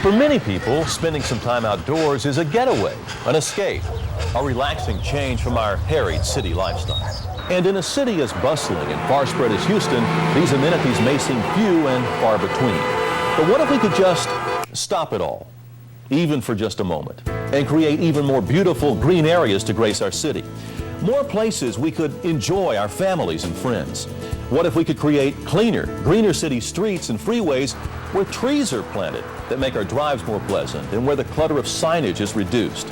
For many people, spending some time outdoors is a getaway, an escape, a relaxing change from our harried city lifestyle. And in a city as bustling and far spread as Houston, these amenities may seem few and far between. But what if we could just stop it all, even for just a moment, and create even more beautiful green areas to grace our city? More places we could enjoy our families and friends. What if we could create cleaner, greener city streets and freeways where trees are planted that make our drives more pleasant and where the clutter of signage is reduced?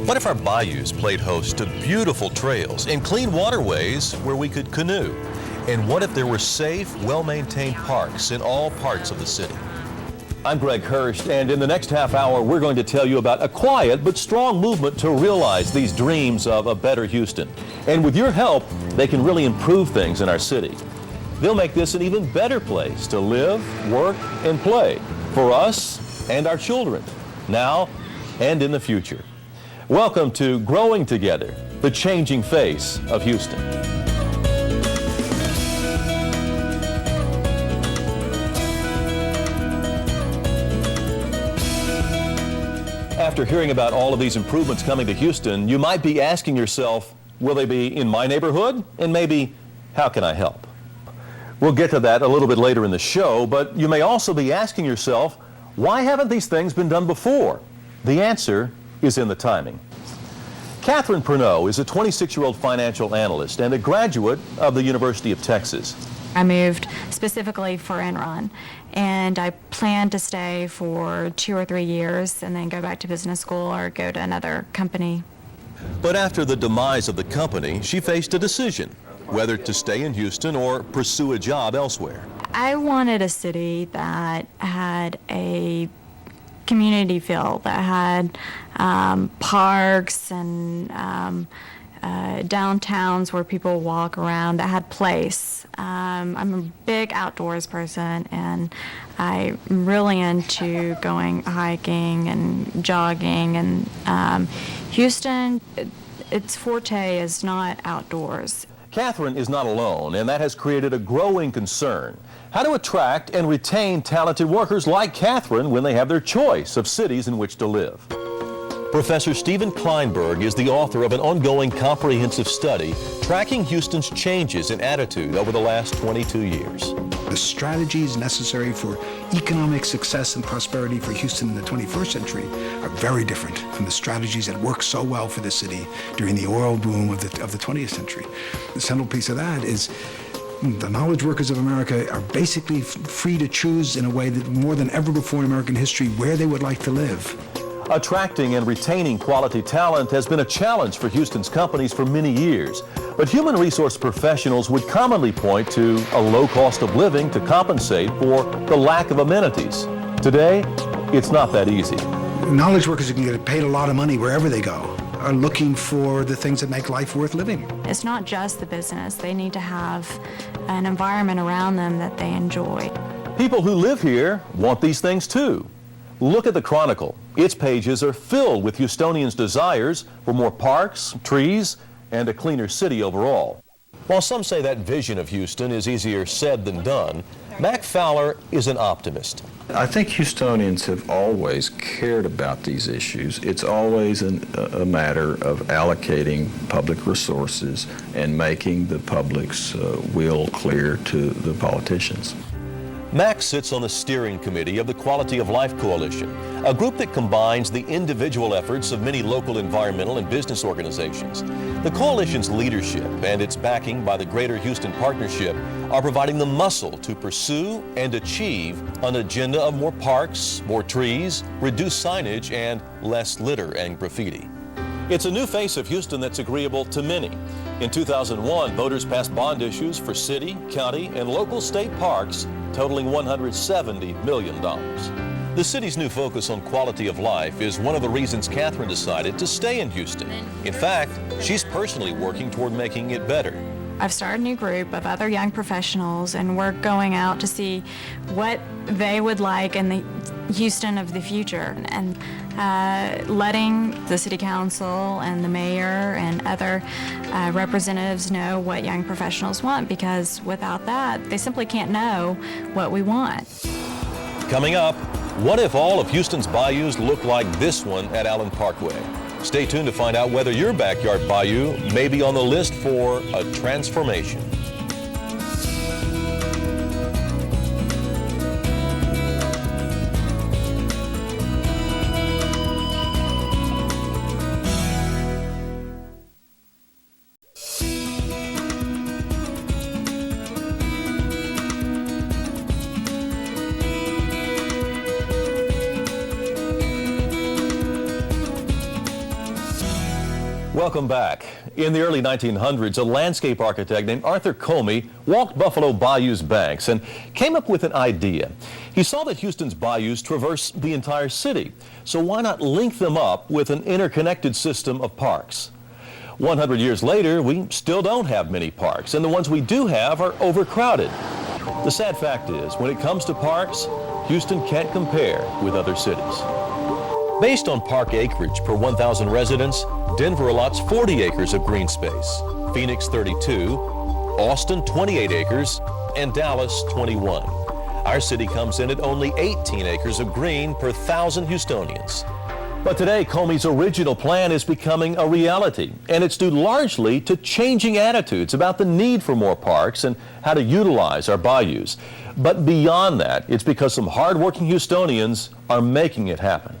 What if our bayous played host to beautiful trails and clean waterways where we could canoe? And what if there were safe, well-maintained parks in all parts of the city? I'm Greg Hurst, and in the next half hour, we're going to tell you about a quiet but strong movement to realize these dreams of a better Houston. And with your help, they can really improve things in our city. They'll make this an even better place to live, work, and play for us and our children, now and in the future. Welcome to Growing Together, the changing face of Houston. After hearing about all of these improvements coming to Houston, you might be asking yourself, will they be in my neighborhood? And maybe, how can I help? We'll get to that a little bit later in the show, but you may also be asking yourself, why haven't these things been done before? The answer is in the timing. Catherine Pernot is a 26-year-old financial analyst and a graduate of the University of Texas. I moved specifically for Enron, and I plan to stay for 2 or 3 years and then go back to business school or go to another company. But after the demise of the company, she faced a decision, whether to stay in Houston or pursue a job elsewhere. I wanted a city that had a community feel, that had parks and downtowns where people walk around, that had place. I'm a big outdoors person, and I'm really into going hiking and jogging, and Houston, its forte is not outdoors. Catherine is not alone, and that has created a growing concern. How to attract and retain talented workers like Catherine when they have their choice of cities in which to live. Professor Stephen Kleinberg is the author of an ongoing comprehensive study tracking Houston's changes in attitude over the last 22 years. The strategies necessary for economic success and prosperity for Houston in the 21st century are very different from the strategies that worked so well for the city during the oil boom of the 20th century. The central piece of that is the knowledge workers of America are basically free to choose in a way that more than ever before in American history where they would like to live. Attracting and retaining quality talent has been a challenge for Houston's companies for many years. But human resource professionals would commonly point to a low cost of living to compensate for the lack of amenities. Today, it's not that easy. Knowledge workers who can get paid a lot of money wherever they go are looking for the things that make life worth living. It's not just the business. They need to have an environment around them that they enjoy. People who live here want these things too. Look at the Chronicle. Its pages are filled with Houstonians' desires for more parks, trees, and a cleaner city overall. While some say that vision of Houston is easier said than done, Mac Fowler is an optimist. I think Houstonians have always cared about these issues. It's always a matter of allocating public resources and making the public's will clear to the politicians. Max sits on the steering committee of the Quality of Life Coalition, a group that combines the individual efforts of many local environmental and business organizations. The coalition's leadership and its backing by the Greater Houston Partnership are providing the muscle to pursue and achieve an agenda of more parks, more trees, reduced signage, and less litter and graffiti. It's a new face of Houston that's agreeable to many. In 2001, voters passed bond issues for city, county, and local state parks totaling $170 million. The city's new focus on quality of life is one of the reasons Catherine decided to stay in Houston. In fact, she's personally working toward making it better. I've started a new group of other young professionals, and we're going out to see what they would like in the Houston of the future, and letting the city council and the mayor and other representatives know what young professionals want, because without that, they simply can't know what we want. Coming up, What if all of Houston's bayous look like this one at Allen Parkway? Stay tuned to find out whether your backyard bayou may be on the list for a transformation. Welcome back. In the early 1900s, a landscape architect named Arthur Comey walked Buffalo Bayou's banks and came up with an idea. He saw that Houston's bayous traverse the entire city, so why not link them up with an interconnected system of parks? 100 years later, we still don't have many parks, and the ones we do have are overcrowded. The sad fact is, when it comes to parks, Houston can't compare with other cities. Based on park acreage per 1,000 residents, Denver allots 40 acres of green space, Phoenix 32, Austin 28 acres, and Dallas 21. Our city comes in at only 18 acres of green per 1,000 Houstonians. But today, Comey's original plan is becoming a reality, and it's due largely to changing attitudes about the need for more parks and how to utilize our bayous. But beyond that, it's because some hardworking Houstonians are making it happen.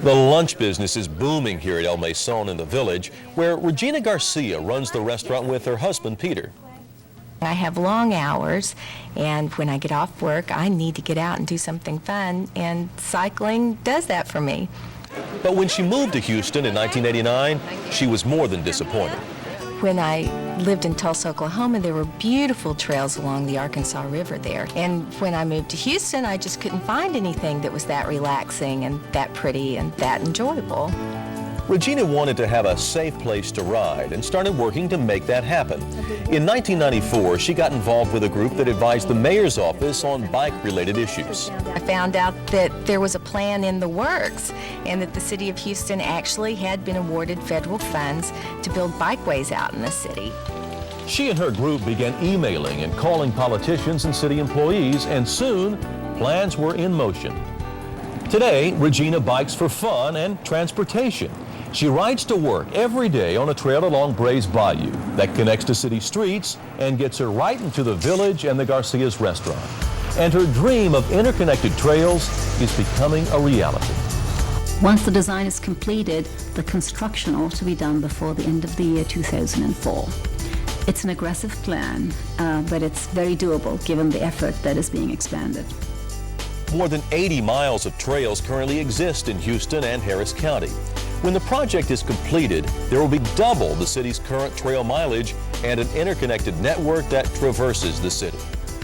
The lunch business is booming here at El Mason in the Village, where Regina Garcia runs the restaurant with her husband, Peter. I have long hours, and when I get off work, I need to get out and do something fun, and cycling does that for me. But when she moved to Houston in 1989, she was more than disappointed. When I lived in Tulsa, Oklahoma, there were beautiful trails along the Arkansas River there. And when I moved to Houston, I just couldn't find anything that was that relaxing and that pretty and that enjoyable. Regina wanted to have a safe place to ride and started working to make that happen. In 1994, she got involved with a group that advised the mayor's office on bike-related issues. I found out that there was a plan in the works and that the city of Houston actually had been awarded federal funds to build bikeways out in the city. She and her group began emailing and calling politicians and city employees, and soon, plans were in motion. Today, Regina bikes for fun and transportation. She rides to work every day on a trail along Brays Bayou that connects to city streets and gets her right into the Village and the Garcia's restaurant. And her dream of interconnected trails is becoming a reality. Once the design is completed, the construction ought to be done before the end of the year 2004. It's an aggressive plan, but it's very doable given the effort that is being expended. More than 80 miles of trails currently exist in Houston and Harris County. When the project is completed, there will be double the city's current trail mileage and an interconnected network that traverses the city.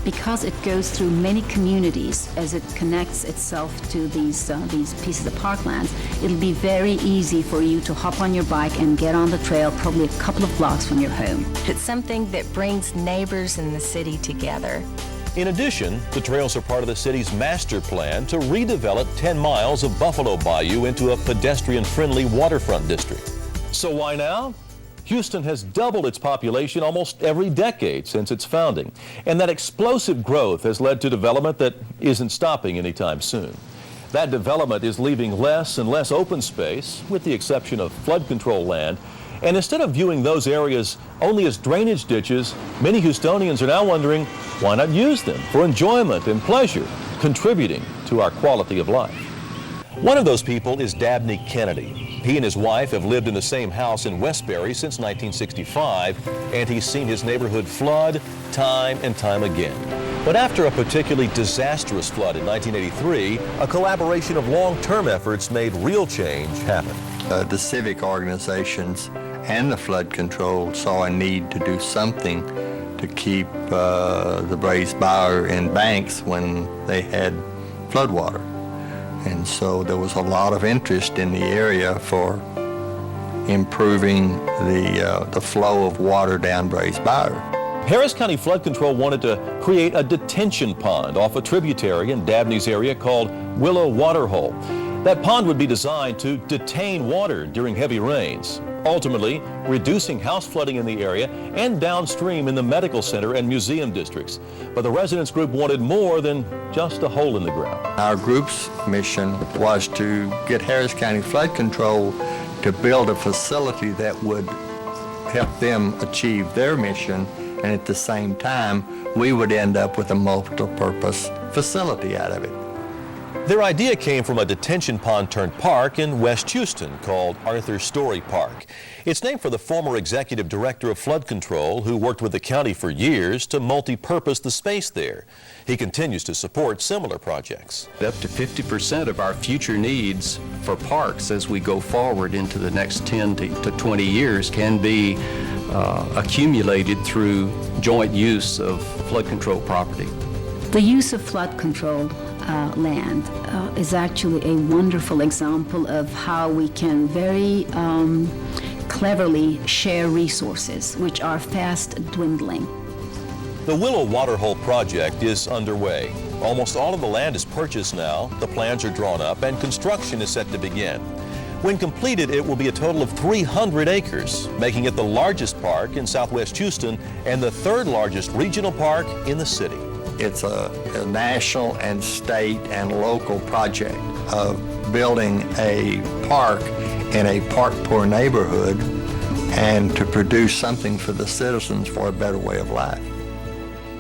Because it goes through many communities as it connects itself to these pieces of parklands, it'll be very easy for you to hop on your bike and get on the trail probably a couple of blocks from your home. It's something that brings neighbors in the city together. In addition, the trails are part of the city's master plan to redevelop 10 miles of Buffalo Bayou into a pedestrian-friendly waterfront district. So why now? Houston has doubled its population almost every decade since its founding, and that explosive growth has led to development that isn't stopping anytime soon. That development is leaving less and less open space, with the exception of flood control land, and instead of viewing those areas only as drainage ditches, many Houstonians are now wondering, why not use them for enjoyment and pleasure, contributing to our quality of life? One of those people is Dabney Kennedy. He and his wife have lived in the same house in Westbury since 1965, and he's seen his neighborhood flood time and time again. But after a particularly disastrous flood in 1983, a collaboration of long-term efforts made real change happen. The civic organizations and the flood control saw a need to do something to keep the Brays Bayou in banks when they had floodwater. And so there was a lot of interest in the area for improving the flow of water down Brays Bayou. Harris County Flood Control wanted to create a detention pond off a tributary in Dabney's area called Willow Waterhole. That pond would be designed to detain water during heavy rains. ultimately reducing house flooding in the area and downstream in the medical center and museum districts. But the residents group wanted more than just a hole in the ground. Our group's mission was to get Harris County Flood Control to build a facility that would help them achieve their mission, and at the same time, we would end up with a multi-purpose facility out of it. Their idea came from a detention pond turned park in West Houston called Arthur Story Park. It's named for the former executive director of flood control who worked with the county for years to multi-purpose the space there. He continues to support similar projects. Up to 50% of our future needs for parks as we go forward into the next 10 to 20 years can be accumulated through joint use of flood control property. The use of flood control land is actually a wonderful example of how we can very cleverly share resources, which are fast dwindling. The Willow Waterhole project is underway. Almost all of the land is purchased now, the plans are drawn up, and construction is set to begin. When completed, it will be a total of 300 acres, making it the largest park in Southwest Houston and the third largest regional park in the city. It's a national and state and local project of building a park in a park-poor neighborhood and to produce something for the citizens for a better way of life.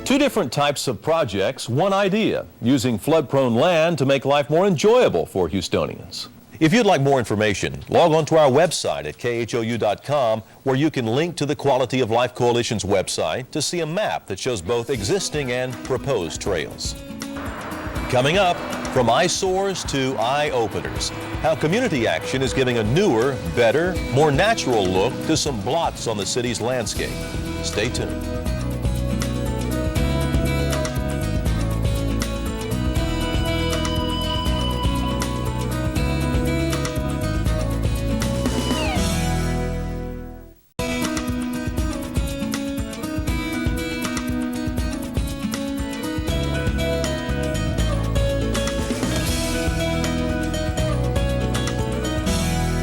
Two different types of projects, one idea, using flood-prone land to make life more enjoyable for Houstonians. If you'd like more information, log on to our website at khou.com, where you can link to the Quality of Life Coalition's website to see a map that shows both existing and proposed trails. Coming up, from eyesores to eye-openers, how community action is giving a newer, better, more natural look to some blots on the city's landscape. Stay tuned.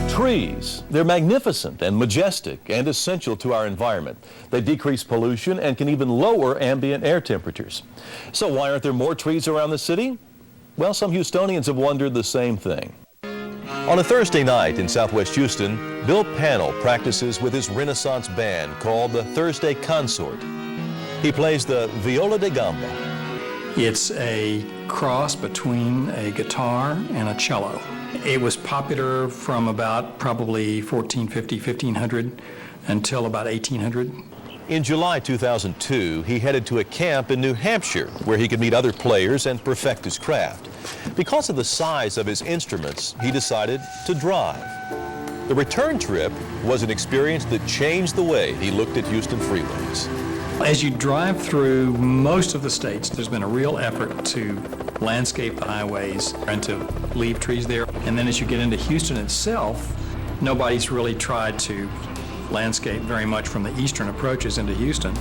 Trees, they're magnificent and majestic and essential to our environment. They decrease pollution and can even lower ambient air temperatures. So why aren't there more trees around the city? Well, some Houstonians have wondered the same thing. On a Thursday night in Southwest Houston, Bill Pannell practices with his Renaissance band called the Thursday Consort. He plays the viola da gamba. It's a cross between a guitar and a cello. It was popular from about probably 1450, 1500 until about 1800. In July 2002, he headed to a camp in New Hampshire where he could meet other players and perfect his craft. Because of the size of his instruments, he decided to drive. The return trip was an experience that changed the way he looked at Houston freeways. As you drive through most of the states, there's been a real effort to landscape the highways and to leave trees there. And then as you get into Houston itself, nobody's really tried to landscape very much from the eastern approaches into Houston.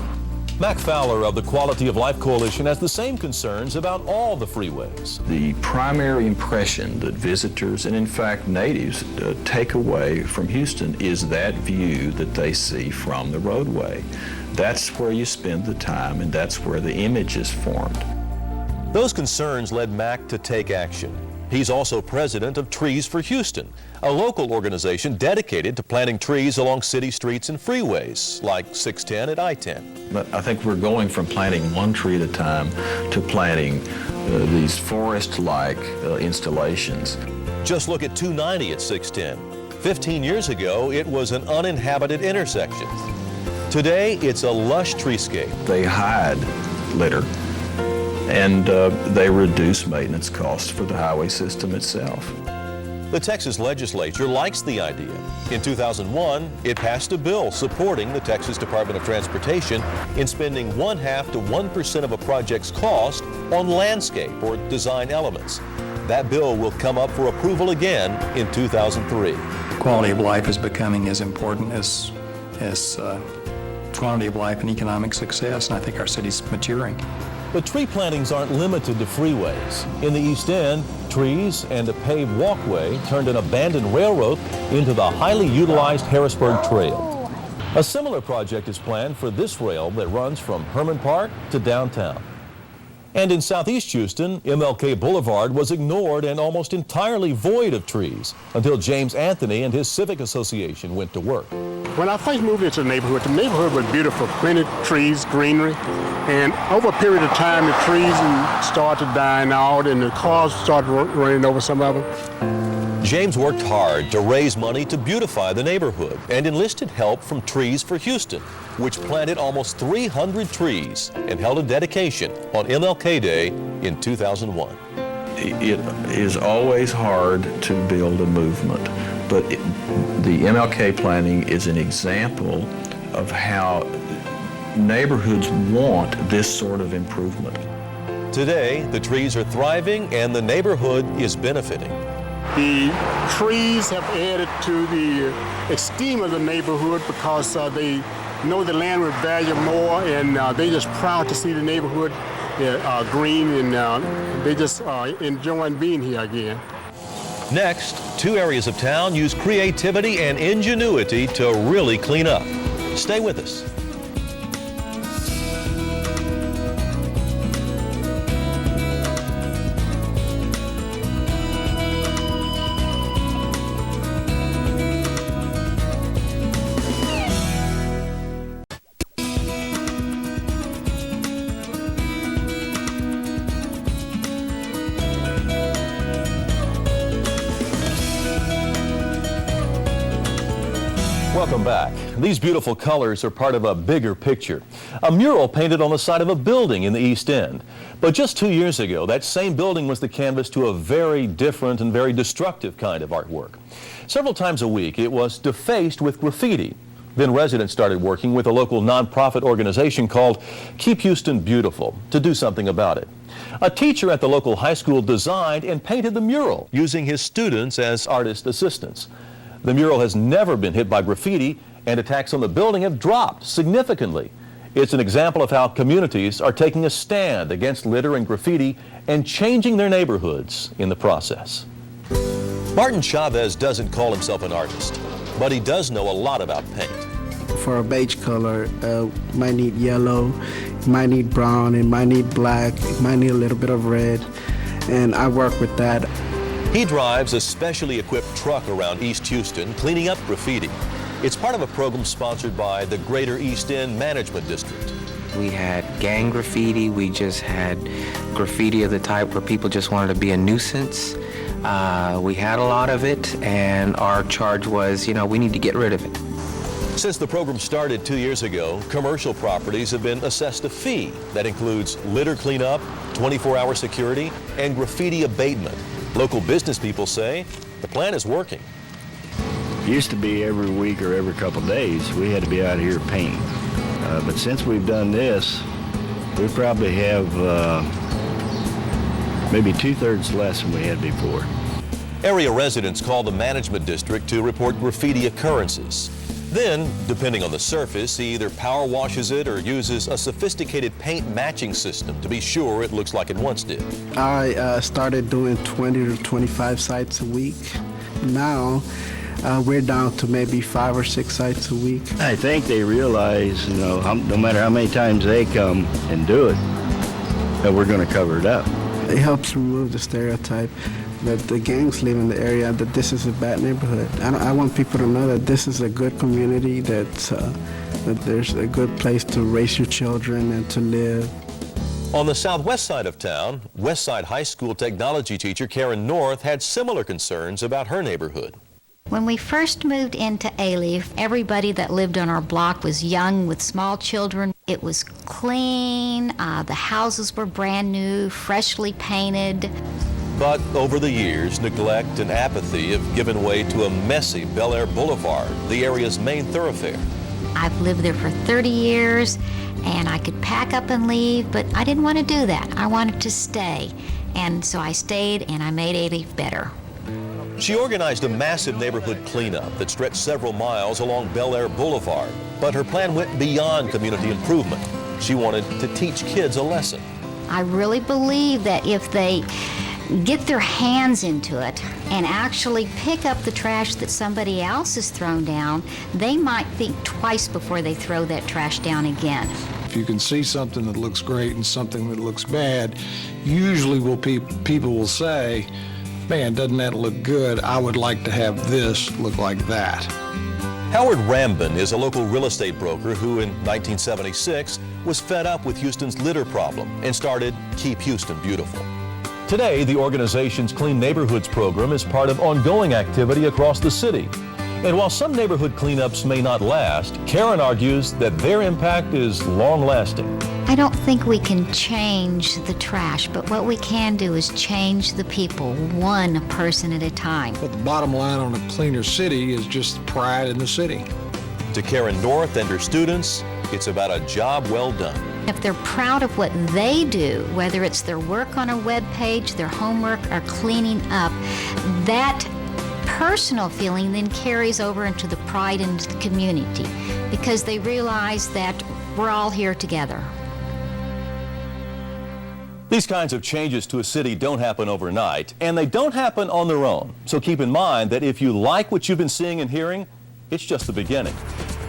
Mac Fowler of the Quality of Life Coalition has the same concerns about all the freeways. The primary impression that visitors and in fact natives take away from Houston is that view that they see from the roadway. That's where you spend the time and that's where the image is formed. Those concerns led Mac to take action. He's also president of Trees for Houston, a local organization dedicated to planting trees along city streets and freeways, like 610 at I-10. But I think we're going from planting one tree at a time to planting these forest-like installations. Just look at 290 at 610. 15 years ago, it was an uninhabited intersection. Today, it's a lush treescape. They hide litter, and they reduce maintenance costs for the highway system itself. The Texas legislature likes the idea. In 2001, it passed a bill supporting the Texas Department of Transportation in spending 0.5% to 1% of a project's cost on landscape or design elements. That bill will come up for approval again in 2003. Quality of life is becoming as important as quantity of life and economic success, and I think our city's maturing. But tree plantings aren't limited to freeways. In the East End, trees and a paved walkway turned an abandoned railroad into the highly utilized Harrisburg Trail. A similar project is planned for this rail that runs from Herman Park to downtown. And in Southeast Houston, MLK Boulevard was ignored and almost entirely void of trees until James Anthony and his Civic Association went to work. When I first moved into the neighborhood was beautiful, plenty of trees, greenery, and over a period of time the trees started dying out and the cars started running over some of them. James worked hard to raise money to beautify the neighborhood and enlisted help from Trees for Houston, which planted almost 300 trees and held a dedication on MLK Day in 2001. It is always hard to build a movement, but the MLK planning is an example of how neighborhoods want this sort of improvement. Today, the trees are thriving and the neighborhood is benefiting. The trees have added to the esteem of the neighborhood because they know the land will value more, and they're just proud to see the neighborhood green, and they just enjoying being here again. Next, two areas of town use creativity and ingenuity to really clean up. Stay with us. Welcome back. These beautiful colors are part of a bigger picture. A mural painted on the side of a building in the East End. But just 2 years ago, that same building was the canvas to a very different and very destructive kind of artwork. Several times a week, it was defaced with graffiti. Then residents started working with a local nonprofit organization called Keep Houston Beautiful to do something about it. A teacher at the local high school designed and painted the mural using his students as artist assistants. The mural has never been hit by graffiti, and attacks on the building have dropped significantly. It's an example of how communities are taking a stand against litter and graffiti and changing their neighborhoods in the process. Martin Chavez doesn't call himself an artist, but he does know a lot about paint. For a beige color, might need yellow, might need brown, it might need black, it might need a little bit of red, and I work with that. He drives a specially equipped truck around East Houston cleaning up graffiti. It's part of a program sponsored by the Greater East End Management District. We had gang graffiti. We just had graffiti of the type where people just wanted to be a nuisance. We had a lot of it, and our charge was, we need to get rid of it. Since the program started 2 years ago, commercial properties have been assessed a fee that includes litter cleanup, 24-hour security, and graffiti abatement. Local business people say the plan is working. Used to be every week or every couple of days we had to be out here painting. But since we've done this, we probably have maybe 2/3 less than we had before. Area residents call the management district to report graffiti occurrences. Then, depending on the surface, he either power washes it or uses a sophisticated paint matching system to be sure it looks like it once did. I started doing 20 to 25 sites a week. Now, we're down to maybe 5 or 6 sites a week. I think they realize, no matter how many times they come and do it, that we're going to cover it up. It helps remove the stereotype that the gangs live in the area, that this is a bad neighborhood. I want people to know that this is a good community, that there's a good place to raise your children and to live. On the southwest side of town, Westside High School technology teacher Karen North had similar concerns about her neighborhood. When we first moved into Alief, everybody that lived on our block was young with small children. It was clean, the houses were brand new, freshly painted. But over the years, neglect and apathy have given way to a messy Bel Air Boulevard, the area's main thoroughfare. I've lived there for 30 years, and I could pack up and leave, but I didn't want to do that. I wanted to stay, and so I stayed, and I made Alief better. She organized a massive neighborhood cleanup that stretched several miles along Bel Air Boulevard, but her plan went beyond community improvement. She wanted to teach kids a lesson. I really believe that if they get their hands into it and actually pick up the trash that somebody else has thrown down, they might think twice before they throw that trash down again. If you can see something that looks great and something that looks bad, usually people will say, man, doesn't that look good? I would like to have this look like that. Howard Rambin is a local real estate broker who in 1976 was fed up with Houston's litter problem and started Keep Houston Beautiful. Today, the organization's Clean Neighborhoods program is part of ongoing activity across the city. And while some neighborhood cleanups may not last, Karen argues that their impact is long-lasting. I don't think we can change the trash, but what we can do is change the people, one person at a time. But the bottom line on a cleaner city is just pride in the city. To Karen North and her students, it's about a job well done. If they're proud of what they do, whether it's their work on a web page, their homework, or cleaning up, that personal feeling then carries over into the pride in the community because they realize that we're all here together. These kinds of changes to a city don't happen overnight, and they don't happen on their own. So keep in mind that if you like what you've been seeing and hearing, it's just the beginning.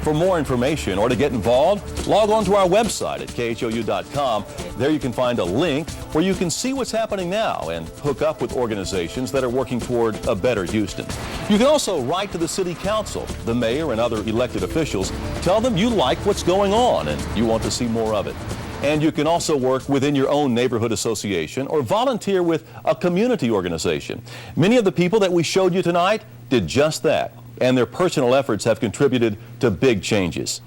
For more information or to get involved, log on to our website at khou.com. There you can find a link where you can see what's happening now and hook up with organizations that are working toward a better Houston. You can also write to the City Council, the mayor, and other elected officials. Tell them you like what's going on and you want to see more of it. And you can also work within your own neighborhood association or volunteer with a community organization. Many of the people that we showed you tonight did just that, and their personal efforts have contributed to big changes.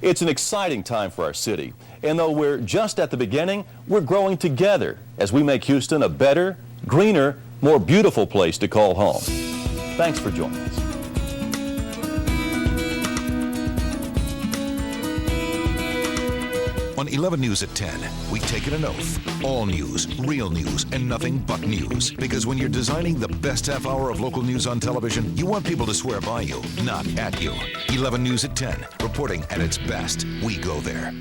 It's an exciting time for our city, and though we're just at the beginning, we're growing together as we make Houston a better, greener, more beautiful place to call home. Thanks for joining us. On 11 News at 10, we take it an oath. All news, real news, and nothing but news. Because when you're designing the best half hour of local news on television, you want people to swear by you, not at you. 11 News at 10, reporting at its best. We go there.